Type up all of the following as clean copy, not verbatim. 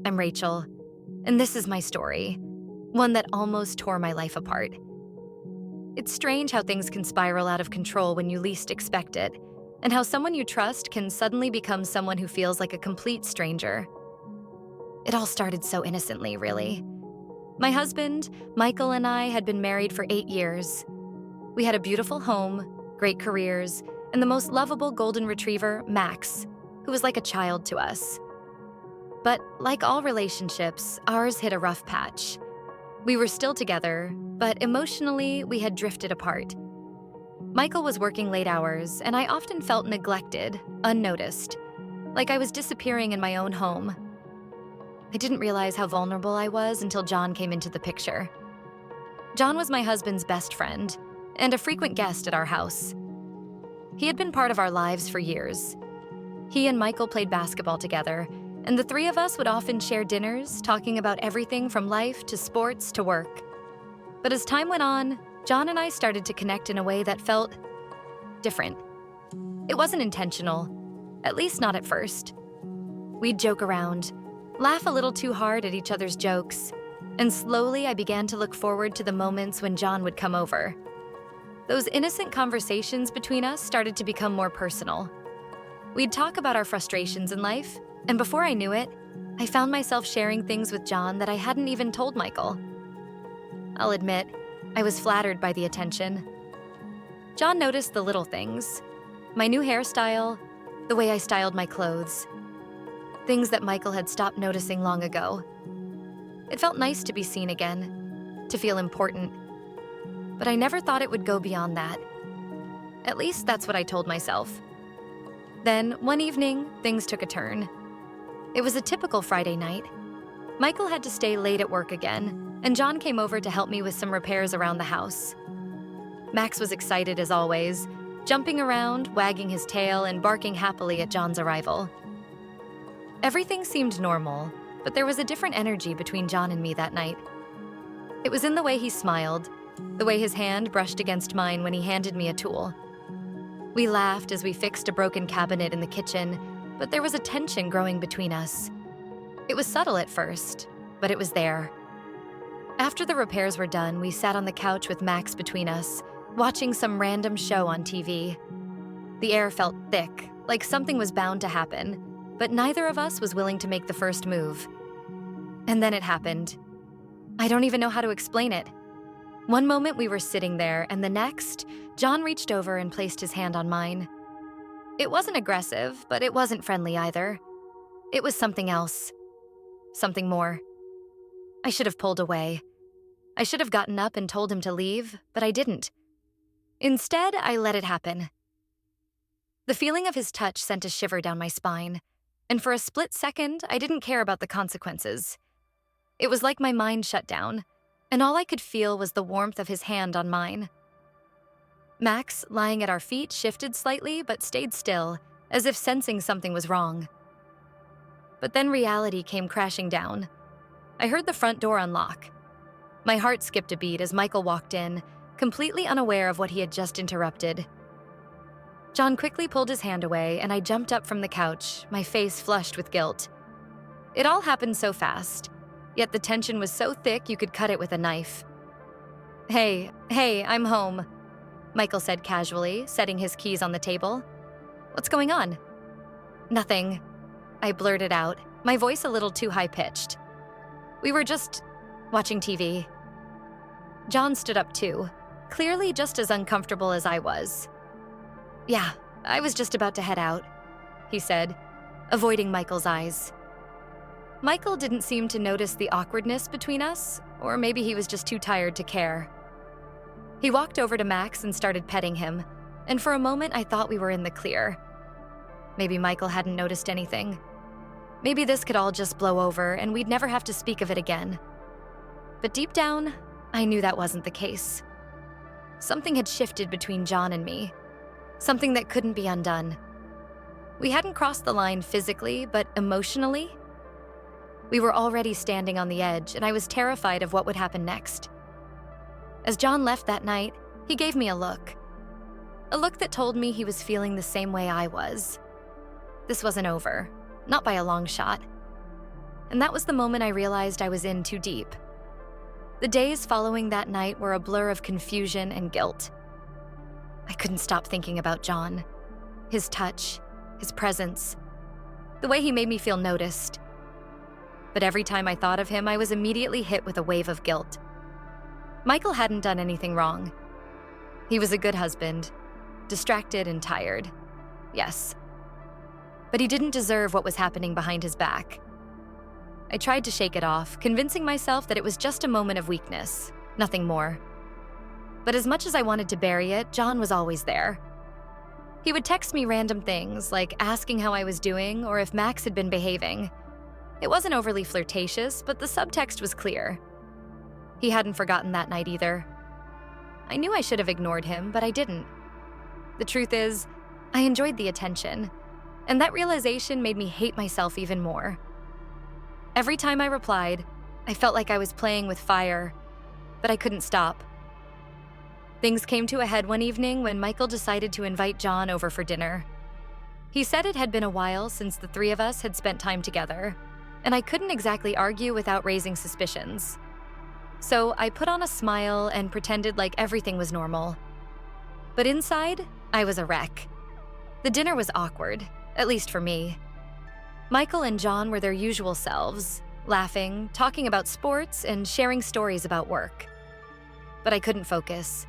I'm Rachel, and this is my story, one that almost tore my life apart. It's strange how things can spiral out of control when you least expect it, and how someone you trust can suddenly become someone who feels like a complete stranger. It all started so innocently, really. My husband, Michael, and I had been married for 8 years. We had a beautiful home, great careers, and the most lovable golden retriever, Max, who was like a child to us. But like all relationships, ours hit a rough patch. We were still together, but emotionally, we had drifted apart. Michael was working late hours, and I often felt neglected, unnoticed, like I was disappearing in my own home. I didn't realize how vulnerable I was until John came into the picture. John was my husband's best friend, and a frequent guest at our house. He had been part of our lives for years. He and Michael played basketball together, and the three of us would often share dinners, talking about everything from life to sports to work. But as time went on, John and I started to connect in a way that felt different. It wasn't intentional, at least not at first. We'd joke around, laugh a little too hard at each other's jokes, and slowly I began to look forward to the moments when John would come over. Those innocent conversations between us started to become more personal. We'd talk about our frustrations in life, and before I knew it, I found myself sharing things with John that I hadn't even told Michael. I'll admit, I was flattered by the attention. John noticed the little things, my new hairstyle, the way I styled my clothes, things that Michael had stopped noticing long ago. It felt nice to be seen again, to feel important. But I never thought it would go beyond that. At least that's what I told myself. Then, one evening, things took a turn. It was a typical Friday night. Michael had to stay late at work again, and John came over to help me with some repairs around the house. Max was excited as always, jumping around, wagging his tail, and barking happily at John's arrival. Everything seemed normal, but there was a different energy between John and me that night. It was in the way he smiled, the way his hand brushed against mine when he handed me a tool. We laughed as we fixed a broken cabinet in the kitchen, but there was a tension growing between us. It was subtle at first, but it was there. After the repairs were done, we sat on the couch with Max between us, watching some random show on TV. The air felt thick, like something was bound to happen, but neither of us was willing to make the first move. And then it happened. I don't even know how to explain it. One moment we were sitting there, and the next, John reached over and placed his hand on mine. It wasn't aggressive, but it wasn't friendly either. It was something else. Something more. I should have pulled away. I should have gotten up and told him to leave, but I didn't. Instead, I let it happen. The feeling of his touch sent a shiver down my spine, and for a split second, I didn't care about the consequences. It was like my mind shut down, and all I could feel was the warmth of his hand on mine. Max, lying at our feet, shifted slightly but stayed still, as if sensing something was wrong. But then reality came crashing down. I heard the front door unlock. My heart skipped a beat as Michael walked in, completely unaware of what he had just interrupted. John quickly pulled his hand away, and I jumped up from the couch, my face flushed with guilt. It all happened so fast, yet the tension was so thick you could cut it with a knife. Hey, I'm home," Michael said casually, setting his keys on the table. "What's going on?" "Nothing," I blurted out, my voice a little too high-pitched. "We were just watching TV." John stood up too, clearly just as uncomfortable as I was. "Yeah, I was just about to head out," he said, avoiding Michael's eyes. Michael didn't seem to notice the awkwardness between us, or maybe he was just too tired to care. He walked over to Max and started petting him, and for a moment I thought we were in the clear. Maybe Michael hadn't noticed anything. Maybe this could all just blow over and we'd never have to speak of it again. But deep down, I knew that wasn't the case. Something had shifted between John and me, something that couldn't be undone. We hadn't crossed the line physically, but emotionally, we were already standing on the edge, and I was terrified of what would happen next. As John left that night, he gave me a look that told me he was feeling the same way I was. This wasn't over, not by a long shot. and that was the moment I realized I was in too deep. The days following that night were a blur of confusion and guilt. I couldn't stop thinking about John. His touch, his presence, the way he made me feel noticed. But every time I thought of him, I was immediately hit with a wave of guilt. Michael hadn't done anything wrong. He was a good husband, distracted and tired, yes. But he didn't deserve what was happening behind his back. I tried to shake it off, convincing myself that it was just a moment of weakness, nothing more. But as much as I wanted to bury it, John was always there. He would text me random things, like asking how I was doing or if Max had been behaving. It wasn't overly flirtatious, but the subtext was clear. He hadn't forgotten that night either. I knew I should have ignored him, but I didn't. The truth is, I enjoyed the attention, and that realization made me hate myself even more. Every time I replied, I felt like I was playing with fire, but I couldn't stop. Things came to a head one evening when Michael decided to invite John over for dinner. He said it had been a while since the three of us had spent time together, and I couldn't exactly argue without raising suspicions. So I put on a smile and pretended like everything was normal. But inside, I was a wreck. The dinner was awkward, at least for me. Michael and John were their usual selves, laughing, talking about sports, and sharing stories about work. But I couldn't focus.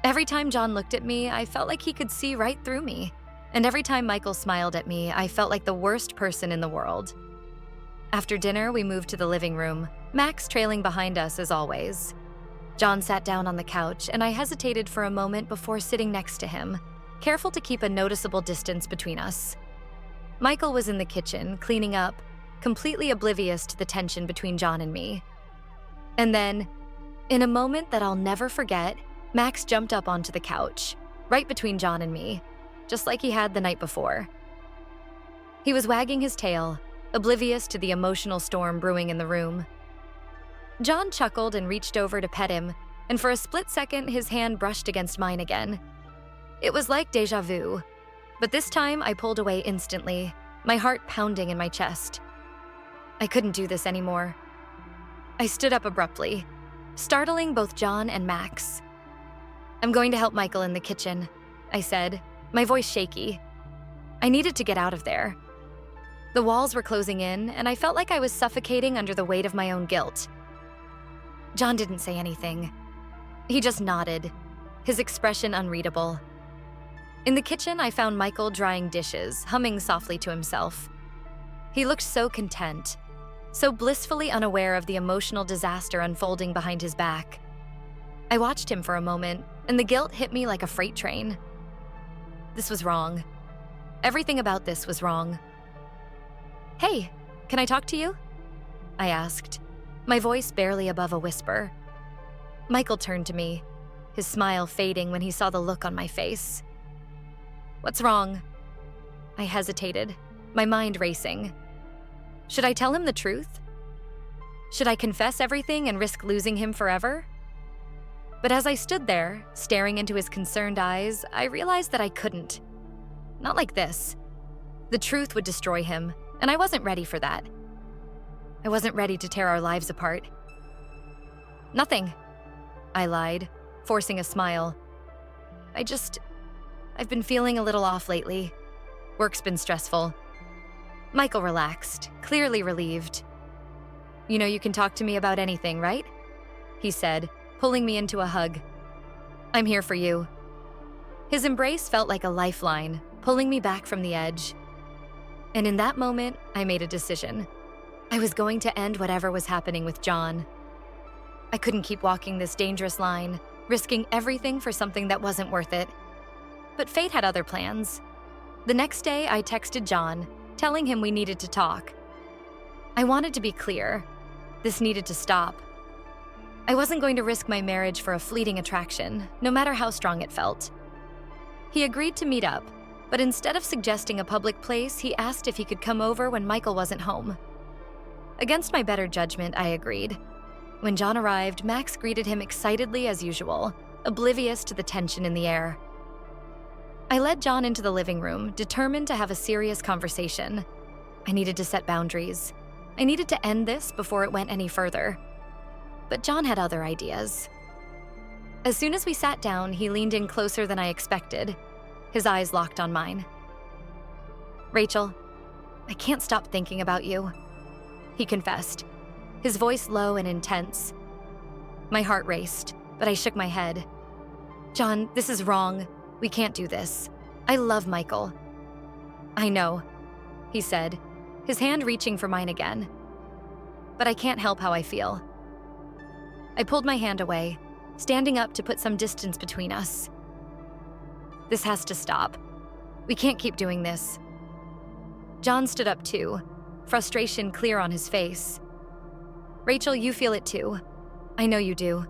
Every time John looked at me, I felt like he could see right through me. And every time Michael smiled at me, I felt like the worst person in the world. After dinner, we moved to the living room, Max trailing behind us as always. John sat down on the couch, and I hesitated for a moment before sitting next to him, careful to keep a noticeable distance between us. Michael was in the kitchen, cleaning up, completely oblivious to the tension between John and me. And then, in a moment that I'll never forget, Max jumped up onto the couch, right between John and me, just like he had the night before. He was wagging his tail, oblivious to the emotional storm brewing in the room. John chuckled and reached over to pet him, and for a split second, his hand brushed against mine again. It was like déjà vu, but this time I pulled away instantly, my heart pounding in my chest. I couldn't do this anymore. I stood up abruptly, startling both John and Max. "I'm going to help Michael in the kitchen," I said, my voice shaky. I needed to get out of there. The walls were closing in, and I felt like I was suffocating under the weight of my own guilt. John didn't say anything. He just nodded, his expression unreadable. In the kitchen, I found Michael drying dishes, humming softly to himself. He looked so content, so blissfully unaware of the emotional disaster unfolding behind his back. I watched him for a moment, and the guilt hit me like a freight train. This was wrong. Everything about this was wrong. "Hey, can I talk to you?" I asked, my voice barely above a whisper. Michael turned to me, his smile fading when he saw the look on my face. "What's wrong?" I hesitated, my mind racing. Should I tell him the truth? Should I confess everything and risk losing him forever? But as I stood there, staring into his concerned eyes, I realized that I couldn't. Not like this. The truth would destroy him, and I wasn't ready for that. I wasn't ready to tear our lives apart. "Nothing," I lied, forcing a smile. I've been feeling a little off lately. Work's been stressful." Michael relaxed, clearly relieved. "You know you can talk to me about anything, right?" he said, pulling me into a hug. "I'm here for you." His embrace felt like a lifeline, pulling me back from the edge. And in that moment, I made a decision. I was going to end whatever was happening with John. I couldn't keep walking this dangerous line, risking everything for something that wasn't worth it. But fate had other plans. The next day, I texted John, telling him we needed to talk. I wanted to be clear. This needed to stop. I wasn't going to risk my marriage for a fleeting attraction, no matter how strong it felt. He agreed to meet up, but instead of suggesting a public place, he asked if he could come over when Michael wasn't home. Against my better judgment, I agreed. When John arrived, Max greeted him excitedly as usual, oblivious to the tension in the air. I led John into the living room, determined to have a serious conversation. I needed to set boundaries. I needed to end this before it went any further. But John had other ideas. As soon as we sat down, he leaned in closer than I expected, his eyes locked on mine. "Rachel, I can't stop thinking about you," he confessed, his voice low and intense. My heart raced, but I shook my head. "John, this is wrong. We can't do this. I love Michael." "I know," he said, his hand reaching for mine again. "But I can't help how I feel." I pulled my hand away, standing up to put some distance between us. "This has to stop. We can't keep doing this." John stood up too, frustration clear on his face. "Rachel, you feel it too. I know you do."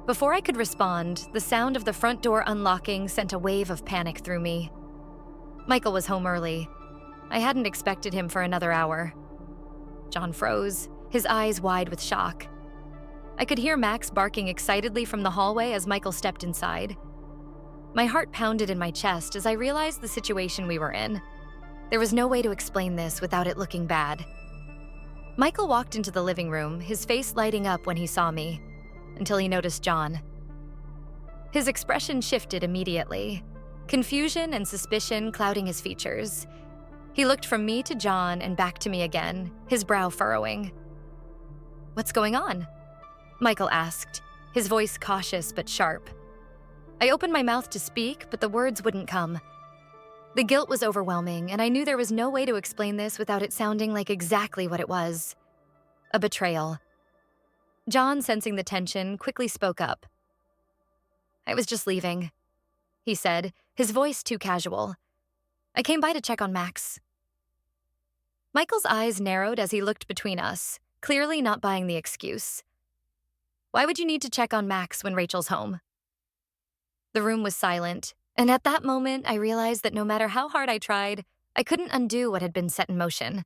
Before I could respond, the sound of the front door unlocking sent a wave of panic through me. Michael was home early. I hadn't expected him for another hour. John froze, his eyes wide with shock. I could hear Max barking excitedly from the hallway as Michael stepped inside. My heart pounded in my chest as I realized the situation we were in. There was no way to explain this without it looking bad. Michael walked into the living room, his face lighting up when he saw me, until he noticed John. His expression shifted immediately, confusion and suspicion clouding his features. He looked from me to John and back to me again, his brow furrowing. "What's going on?" Michael asked, his voice cautious but sharp. I opened my mouth to speak, but the words wouldn't come. The guilt was overwhelming, and I knew there was no way to explain this without it sounding like exactly what it was: a betrayal. John, sensing the tension, quickly spoke up. "I was just leaving," he said, his voice too casual. "I came by to check on Max." Michael's eyes narrowed as he looked between us, clearly not buying the excuse. "Why would you need to check on Max when Rachel's home?" The room was silent, and at that moment I realized that no matter how hard I tried, I couldn't undo what had been set in motion.